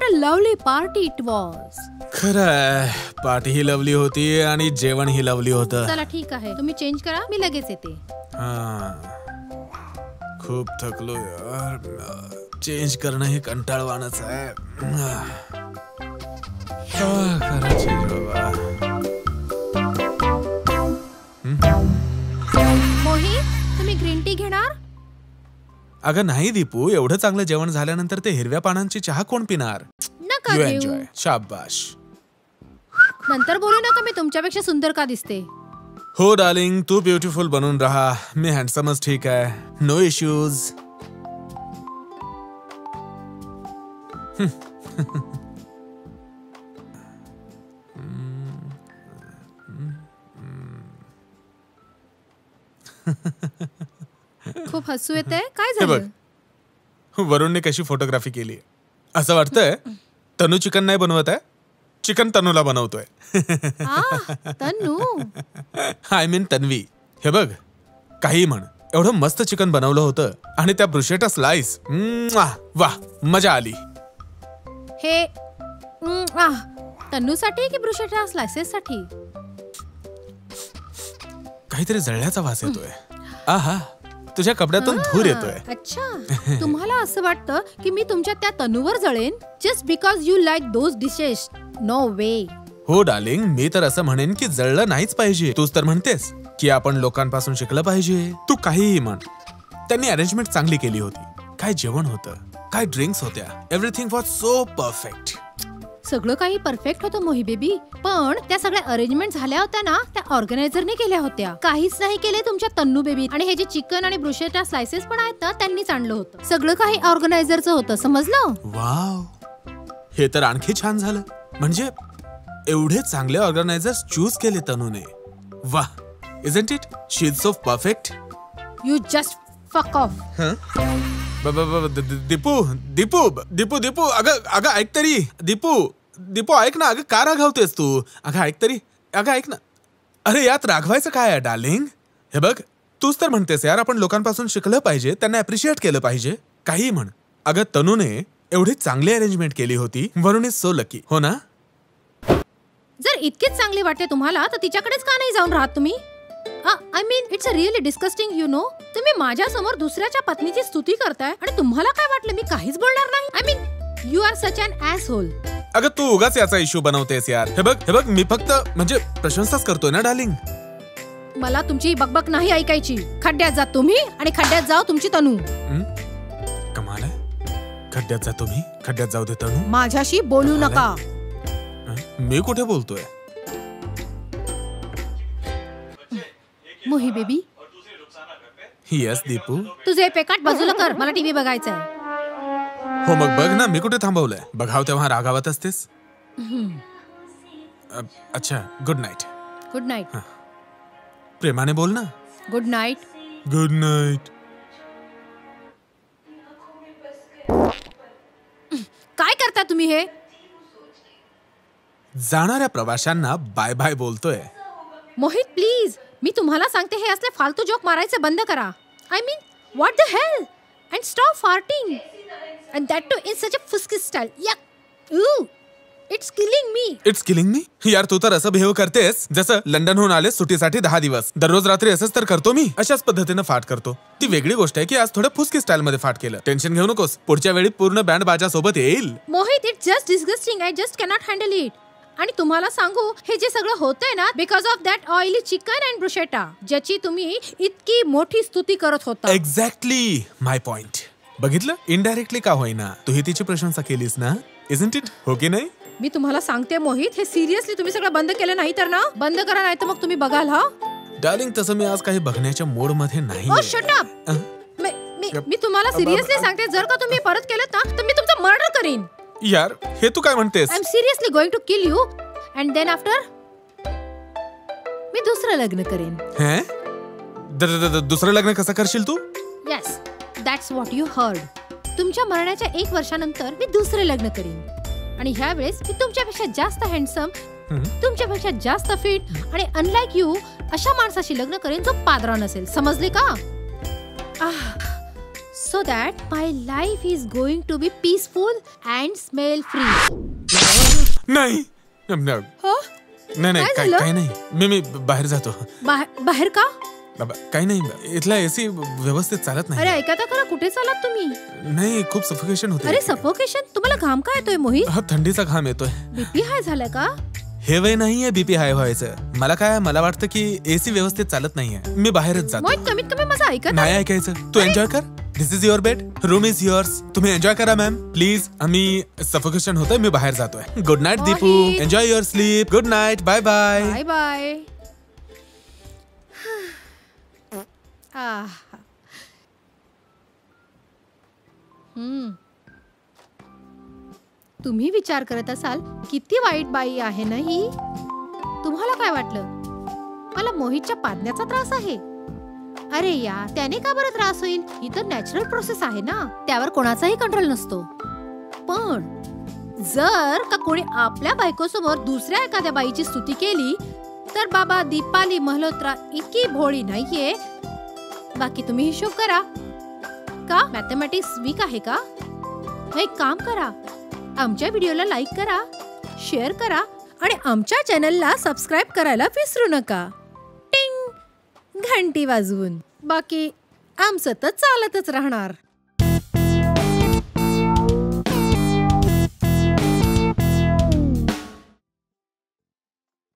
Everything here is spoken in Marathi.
What a lovely party it was. खरं पार्टी ही लवली होती आणि जेवण ही लवली होतं. चला ठीक आहे, तुम्ही चेंज करा, मी लगेच येते. खूप थकलो यार. चेंज करणं हे कंटाळवाणच आहे. मोहित, तुम्ही ग्रीन टी घेणार? अगं नाही दीपू, एवढं चांगलं जेवण झाल्यानंतर ते हिरव्या पानांची चहा कोण पिणार? नका यू घेऊ. एन्जॉय. शाबाश. नंतर बोलू नका मी तुमच्यापेक्षा सुंदर का दिसते. हो डार्लिंग, तू ब्युटिफुल बनून राहा. मी हँडसमच ठीक आहे. No issues. खूप हसू येते. काय हे झालं? बघ, वरुणने कशी फोटोग्राफी केली. असं वाटतंय तनू चिकन नाही बनवत आहे, चिकन तनूला बनवतोय. Tannu, I mean Tanvi. हे बघ, काही म्हण, एवढं मस्त चिकन बनवलं होतं आणि त्या ब्रुशेटा स्लाइस, वाह, मजा आली. हे तन्नूसाठी की ब्रुशेटा स्लाइसेस साठी? काहीतरी जळल्याचा वास येतोय. आहा, तुझ्या कपड्यातून धूर येतोय. अच्छा, तुम्हाला असं वाटतं की मी तुमच्या त्या तनूवर जळेन just because you like those dishes? No way. हो डार्लिंग, मी तर असं म्हणेन की जळलं नाहीच पाहिजे. तूच तर म्हणतेस की आपण लोकांपासून शिकलं पाहिजे. तू काहीही म्हण, त्यांनी अरेंजमेंट चांगली केली होती. काय जेवण होतं, काय ड्रिंक्स होत्या. Everything was so perfect. सगळं काही परफेक्ट होतं मोही बेबी, पण त्या सगळ्या अरेंजमेंट झाल्या होत्या ना, त्या ऑर्गनायझरने केल्या होत्या. काहीच नाही केले तुमच्या तन्नू बेबी. आणि हे जे चिकन आणि ब्रुशेटा स्लाइसेस पण आहेत ना, त्यांनीच आणलं होतं. सगळं काही ऑर्गनायझरचं होतं, समजलं? वाव, हे तर आणखी छान झालं. म्हणजे एवढे चांगले ऑर्गनायझर्स चूज केले तनूने. वाह, isn't it? She is so perfect. You just fuck off. Deepu Deepu Deepu Deepu अगं ऐक तरी. दीपू ऐक ना. अगं का रागवतेस तू? अगं ऐक तरी. अगं ऐक ना. अरे यात रागवायचं काय आहे डार्लिंग? हे बघ, तूच तर म्हणतेस यार आपण लोकांपासून शिकलं पाहिजे, त्यांना अप्रिशिएट केलं पाहिजे. काही म्हण. अगं तनूने एवढी चांगली अरेंजमेंट केली होती. वरुण इज सो लकी. हो ना? जर इतकेच चांगले वाटते तुम्हाला तर तिच्याकडेच का नाही जाऊन राहत तुम्ही? I mean it's really disgusting you know. तुम्ही माझ्या समोर दुसऱ्याच्या पत्नीची स्तुती करताय आणि तुम्हाला काय वाटलं मी काहीच बोलणार नाही? I mean you are such an asshole. अगं तू उगाच याचा इश्यू बनवतेस यार. हे बघ मी फक्त म्हणजे प्रशंसाच करतोय ना डार्लिंग. मला तुमची बकबक नाही ऐकायची. खड्ड्यात जा तुम्ही आणि खड्ड्यात जाओ तुमची तनू. कमाल आहे. खड्ड्यात जा तुम्ही, खड्ड्यात जाऊ दे तनू. माझ्याशी बोलू नका. मी कुठे बोलतोय? मोही बेबी. येस दीपू. तुझे पेकाट बाजूला कर, मला टीव्ही बघायचा आहे. हो मग बघ ना, मी कुठे थांबवलंय? बघाव तेव्हा रागावत असतेस. अच्छा, गुड नाईट. Good night. प्रेमाने बोल ना. Good night. Good night. काय करता तुम्ही हे? जाणाऱ्या प्रवाशांना बाय बाय बोलतोय. मोहित प्लीज, मी तुम्हाला सांगते हे असले फालतू जोक मारायचे बंद करा. I mean what the hell? And stop farting and that too in such a फुस्की style. It's killing me. It's killing me? यार तू तर असं बिहेव करतेस जसं लंडनहून आले सुट्टीसाठी 10 दिवस. दररोज रात्री असंच तर करतो मी. अशाच पद्धतीनं फाट करतो. ती वेगळी गोष्ट आहे की आज थोडं फुस्की स्टाईल मध्ये फाट केलं. टेन्शन घेऊ नकोस, पुढच्या वेळी पूर्ण बँड बाजा सोबत येईल. Mohit, it's just disgusting. I just cannot handle it. आणि तुम्हाला सांगू, हे जे सगळं होतंय ना, because of that oily chicken and bruschetta, ज्याची तुम्ही इतकी मोठी स्तुती करत होता. एक्झॅक्टली माय पॉइंट. बघितलं, इनडायरेक्टली का होईना तूही तिची प्रशंसा केलीस ना. Isn't it? हो की नाही? मी तुम्हाला सांगते मोहित, हे सिरियसली तुम्ही सगळं बंद केलं नाही तर ना, बंद करा, नाही तर मग तुम्ही बघाल. हा डार्लिंग, तसं मी आज काही बघण्याच्या मूड मध्ये नाही. ओ शट अप. मी तुम्हाला सिरियसली सांगते, जर का तुम्ही परत केलं ना तर मी तुमचं मर्डर करीन. यार हे तू काय म्हणतेस? I am seriously going to kill you and then after मी दुसरं लग्न करेन. दुसरं लग्न कसं करशील तू? Yes, that's what you heard. तुमच्या मरणाच्या 1 वर्षानंतर मी दुसरे लग्न करीन आणि ह्या वेळेस मी तुमच्यापेक्षा जास्त हँडसम, तुमच्यापेक्षा जास्त फिट आणि अनलाइक यू अशा माणसाशी लग्न करेन जो पादरा नसेल. समजले का? so that my life is going to be peaceful and smell free. नाही नाही Huh? नाही काय झालं? काही नाही मी बाहेर जातो. बाहेर का? काही नाही इथला एसी व्यवस्थित चालत अरे नाही. ऐका तर खरं, कुठे चालात तुम्ही? नाही खूप सफोकेशन होते. अरे सफोकेशन? तुम्हाला घाम का येतोय मोहित? हा थंडीचा घाम येतोय. बीपी हाय झालाय का? हे वय नाहीये बीपी हाय व्हायचं. मला वाटतं की एसी व्यवस्थित चालत नाहीये. मी बाहेरच जातो. मोहित कमीत कमी माझं ऐका तर. नाही ऐकायचं. तू एन्जॉय कर. This is your bed, room is yours. तुम्ही एन्जॉय करा मॅम प्लीज. आम्ही सफोकेशन होतंय, मी बाहेर जातोय. Good night Deepu. Mohit. Enjoy your sleep. Good night. Bye bye. Bye bye. तुम्ही विचार करत असाल किती वाईट बाई आहे ना ही. तुम्हाला काय वाटलं मला मोहितच्या पादण्याचा त्रास आहे? अरे यार, त्याने का बरं त्रास होईल? ही तर नॅचरल प्रोसेस आहे ना, त्यावर कोणाचाही कंट्रोल नसतो. पण जर का कोणी आपल्या बायकोसमोर दुसऱ्या एखाद्या बाईची स्तुती केली तर बाबा दीपाली मल्होत्रा इतकी भोळी नाहीये. बाकी तुम्ही हिशोब करा. का मॅथमॅटिक्स वीक आहे का? एक काम करा, आमच्या व्हिडिओला लाईक करा, शेअर करा आणि आमच्या चॅनलला सबस्क्राईब करायला विसरू नका. टिंग घंटी वाजवून. बाकी आमचं तर चालतच राहणार.